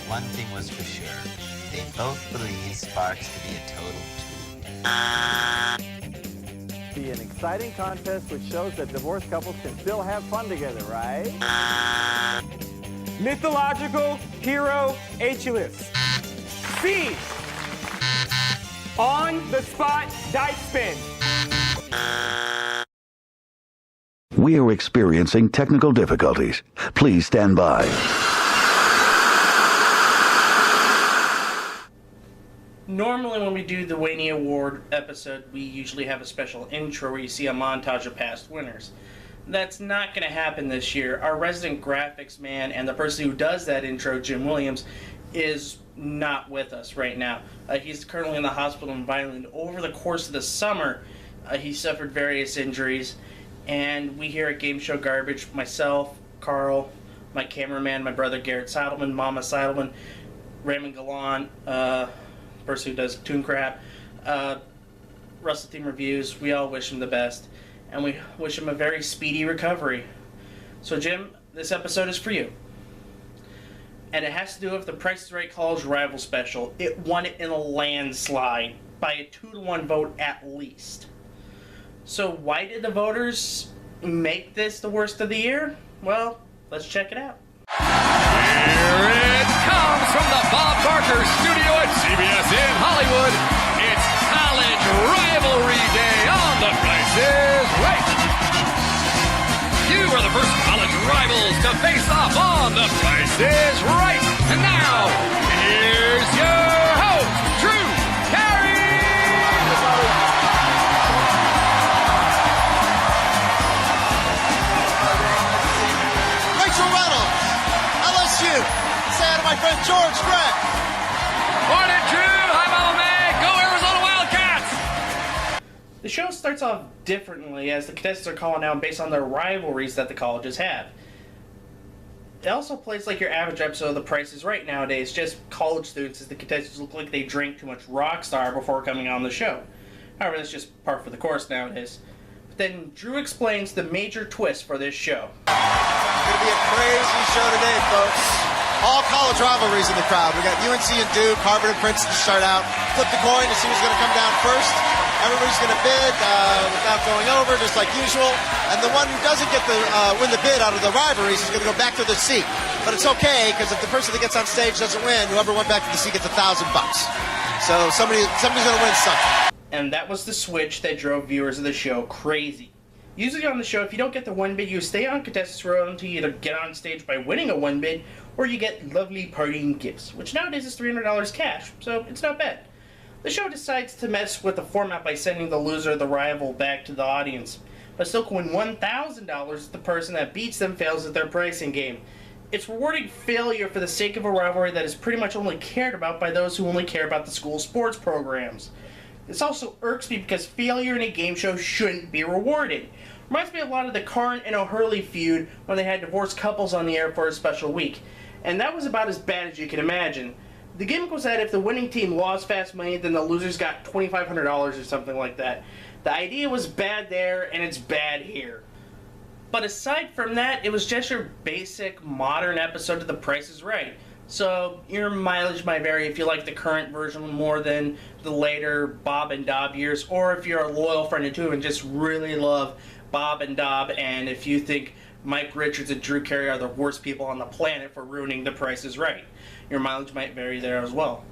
one thing was for sure. They both believed Sparks to be a total tool. Be an exciting contest which shows that divorced couples can still have fun together, right? Mythological hero Achilles. C. On the spot dice spin. We are experiencing technical difficulties. Please stand by. Normally when we do the Waney Award episode, we usually have a special intro where you see a montage of past winners. That's not going to happen this year. Our resident graphics man and the person who does that intro, Jim Williams, is not with us right now. He's currently in the hospital in Vineland. Over the course of the summer, he suffered various injuries, and we here at Game Show Garbage, myself, Carl, my cameraman, my brother Garrett Seidelman, Mama Seidelman, Raymond Gallant, person who does Toon Crap, Russell Team Reviews, we all wish him the best, and we wish him a very speedy recovery. So Jim, this episode is for you. And it has to do with the Price is Right College Rival Special. It won it in a landslide by a 2-to-1 vote at least. So why did the voters make this the worst of the year? Well, let's check it out. Here it comes from the Bob Barker studio at CBS in Hollywood. It's College Rivalry Day on The Price is Right. You are the first college rivals to face off on The Price is Right. And now, here's your host, Drew Carey. Rachel Reynolds, LSU. Say hi to my friend George Gregg. Morning, Drew. Hi, Mama Man. Go Arizona Wildcats. The show starts off differently as the contestants are calling out based on their rivalries that the colleges have. It also plays like your average episode of The Price is Right nowadays, just college students as the contestants look like they drank too much Rockstar before coming on the show. However, that's just par for the course nowadays. But then Drew explains the major twist for this show. It's going to be a crazy show today, folks. All college rivalries in the crowd. We got UNC and Duke, Harvard and Princeton to start out. Flip the coin to see who's going to come down first. Everybody's going to bid without going over, just like usual. And the one who doesn't get the win the bid out of the rivalries is going to go back to the seat. But it's okay, because if the person that gets on stage doesn't win, whoever went back to the seat gets $1,000. So somebody's going to win something. And that was the switch that drove viewers of the show crazy. Usually on the show, if you don't get the one bid, you stay on contestants' row until you either get on stage by winning a one bid, or you get lovely partying gifts, which nowadays is $300 cash, so it's not bad. The show decides to mess with the format by sending the loser of the rival back to the audience, but still can win $1,000 if the person that beats them fails at their pricing game. It's rewarding failure for the sake of a rivalry that is pretty much only cared about by those who only care about the school sports programs. This also irks me because failure in a game show shouldn't be rewarded. Reminds me a lot of the Karn and O'Hurley feud when they had divorced couples on the air for a special week. And that was about as bad as you can imagine. The gimmick was that if the winning team lost fast money, then the losers got $2,500 or something like that. The idea was bad there, and it's bad here. But aside from that, it was just your basic modern episode of The Price is Right. So your mileage might vary if you like the current version more than the later Bob and Dob years, or if you're a loyal friend of two and just really love Bob and Dob, and if you think Mike Richards and Drew Carey are the worst people on the planet for ruining The Price is Right. Your mileage might vary there as well.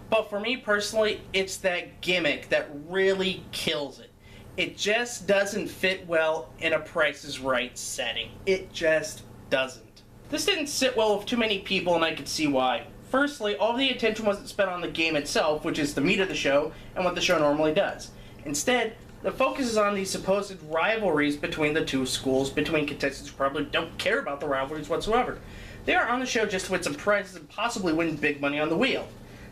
But for me personally, it's that gimmick that really kills it. It just doesn't fit well in a Price is Right setting. It just doesn't. This didn't sit well with too many people, and I could see why. Firstly, all the attention wasn't spent on the game itself, which is the meat of the show, and what the show normally does. Instead, the focus is on these supposed rivalries between the two schools, between contestants who probably don't care about the rivalries whatsoever. They are on the show just to win some prizes and possibly win big money on the wheel.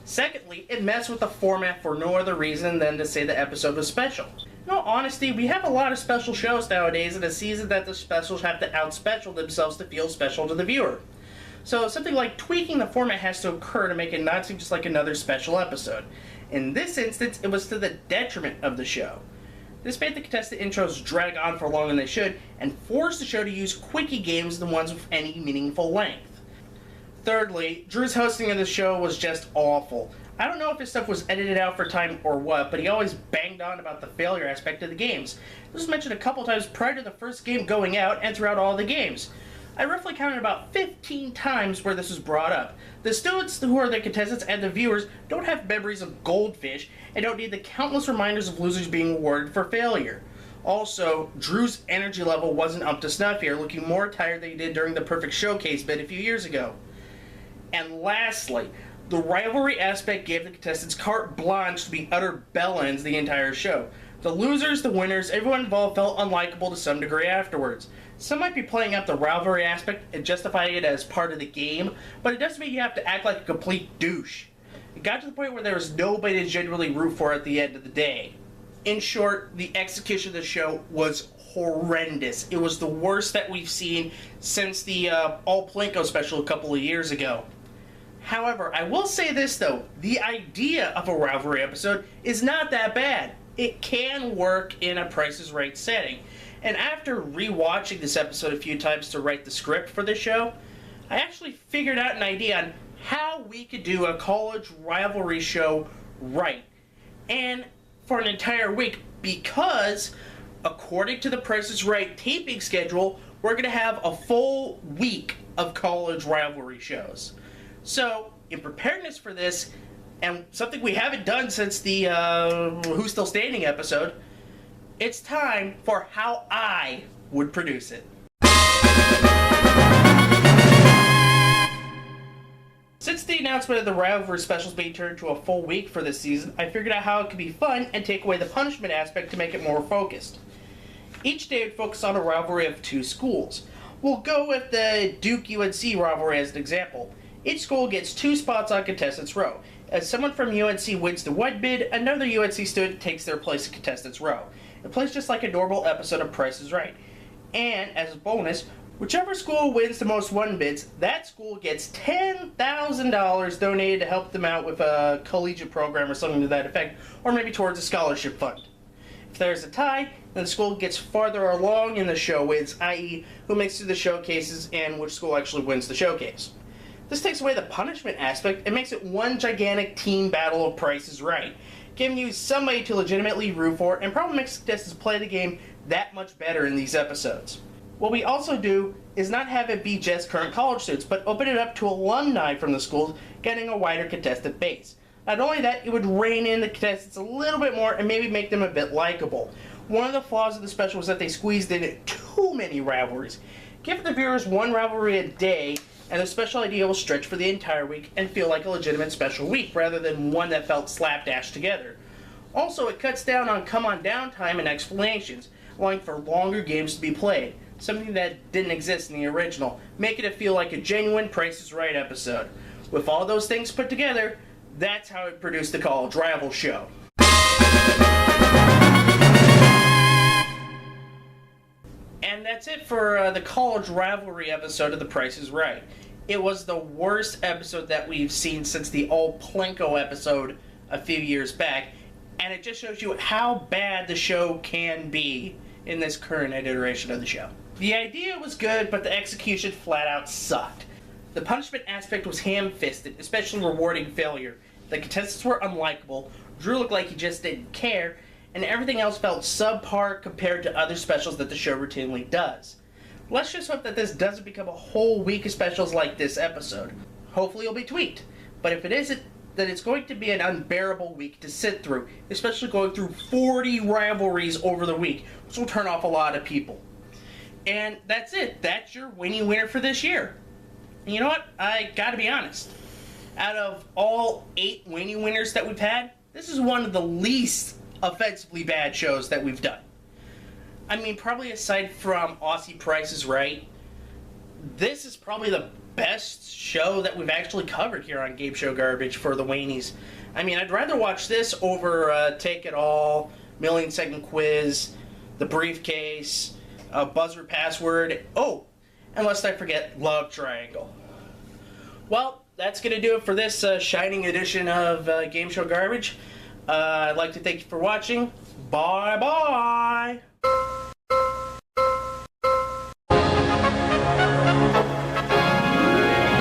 Secondly, it messed with the format for no other reason than to say the episode was special. In all honesty, we have a lot of special shows nowadays in a season that the specials have to out-special themselves to feel special to the viewer. So something like tweaking the format has to occur to make it not seem just like another special episode. In this instance, it was to the detriment of the show. This made the contestant intros drag on for longer than they should, and forced the show to use quickie games, the ones with any meaningful length. Thirdly, Drew's hosting of the show was just awful. I don't know if his stuff was edited out for time or what, but he always banged on about the failure aspect of the games. This was mentioned a couple times prior to the first game going out and throughout all the games. I roughly counted about 15 times where this was brought up. The students who are the contestants and the viewers don't have memories of goldfish and don't need the countless reminders of losers being awarded for failure. Also, Drew's energy level wasn't up to snuff here, looking more tired than he did during the Perfect Showcase bit a few years ago. And lastly, the rivalry aspect gave the contestants carte blanche to be utter bellends the entire show. The losers, the winners, everyone involved felt unlikable to some degree afterwards. Some might be playing up the rivalry aspect and justifying it as part of the game, but it doesn't mean you have to act like a complete douche. It got to the point where there was nobody to genuinely root for at the end of the day. In short, the execution of the show was horrendous. It was the worst that we've seen since the All Plinko special a couple of years ago. However, I will say this though, the idea of a rivalry episode is not that bad. It can work in a Price is Right setting. And after rewatching this episode a few times to write the script for the show, I actually figured out an idea on how we could do a college rivalry show right. And for an entire week, because according to the Price is Right taping schedule, we're going to have a full week of college rivalry shows. So, in preparedness for this, and something we haven't done since the Who's Still Standing episode, it's time for how I would produce it. Since the announcement of the rivalry specials being turned to a full week for this season, I figured out how it could be fun and take away the punishment aspect to make it more focused. Each day would focus on a rivalry of two schools. We'll go with the Duke-UNC rivalry as an example. Each school gets 2 spots on contestants row. As someone from UNC wins the one bid, another UNC student takes their place in contestants row. It plays just like a normal episode of Price is Right. And as a bonus, whichever school wins the most one bids, that school gets $10,000 donated to help them out with a collegiate program or something to that effect, or maybe towards a scholarship fund. If there's a tie, then the school gets farther along in the show wins, i.e. who makes it to the showcases and which school actually wins the showcase. This takes away the punishment aspect and makes it one gigantic team battle of Price is Right, giving you somebody to legitimately root for and probably makes contestants play the game that much better in these episodes. What we also do is not have it be just current college students, but open it up to alumni from the schools, getting a wider contestant base. Not only that, it would rein in the contestants a little bit more and maybe make them a bit likable. One of the flaws of the special was that they squeezed in too many rivalries. Give the viewers one rivalry a day, and the special idea will stretch for the entire week and feel like a legitimate special week, rather than one that felt slapdash together. Also, it cuts down on come on down time and explanations, allowing for longer games to be played, something that didn't exist in the original, making it feel like a genuine Price is Right episode. With all those things put together, that's how it produced the college rival show. And that's it for the college rivalry episode of The Price is Right. It was the worst episode that we've seen since the All Plinko episode a few years back, and it just shows you how bad the show can be in this current iteration of the show. The idea was good, but the execution flat out sucked. The punishment aspect was ham-fisted, especially rewarding failure. The contestants were unlikable, Drew looked like he just didn't care, and everything else felt subpar compared to other specials that the show routinely does. Let's just hope that this doesn't become a whole week of specials like this episode. Hopefully it'll be tweaked, but if it isn't, then it's going to be an unbearable week to sit through, especially going through 40 rivalries over the week, which will turn off a lot of people. And that's it. That's your winner for this year. And you know what? I gotta be honest. Out of all 8 winners that we've had, this is one of the least offensively bad shows that we've done. I mean, probably aside from Aussie Price is Right, this is probably the best show that we've actually covered here on Game Show Garbage for the Weinies. I mean, I'd rather watch this over Take It All, Million Second Quiz, The Briefcase, Buzzer Password, oh, and lest I forget, Love Triangle. Well, that's going to do it for this shining edition of Game Show Garbage. I'd like to thank you for watching. Bye-bye!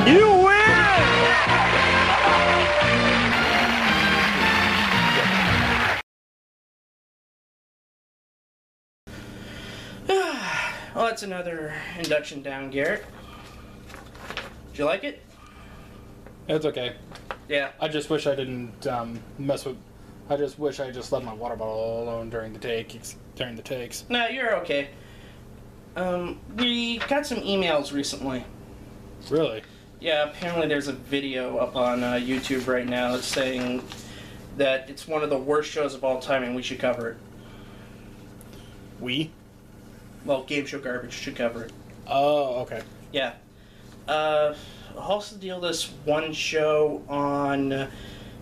You win! Well, that's another induction down, Garrett. Did you like it? It's okay. Yeah. I just wish I didn't mess with. I just wish I just left my water bottle alone during the takes. No, you're okay. We got some emails recently. Really? Yeah, apparently there's a video up on YouTube right now that's saying that it's one of the worst shows of all time and we should cover it. We? Well, Game Show Garbage should cover it. Oh, okay. Yeah. Also deal this one show on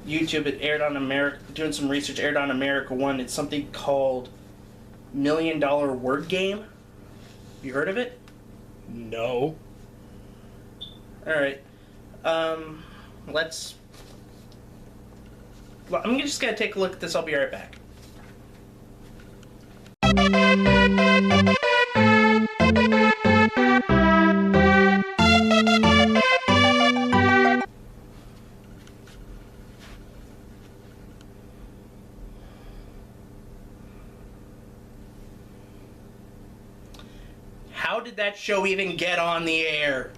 YouTube. It aired on America. Doing some research, aired on America One. It's something called $1 Million Word Game. You heard of it? No. All right. Let's. Well, I'm just gonna take a look at this. I'll be right back. How did that show even get on the air?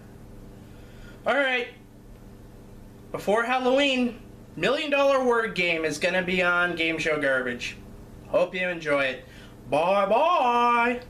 Alright. Before Halloween, $1 Million Word Game is gonna be on Game Show Garbage. Hope you enjoy it. Bye bye!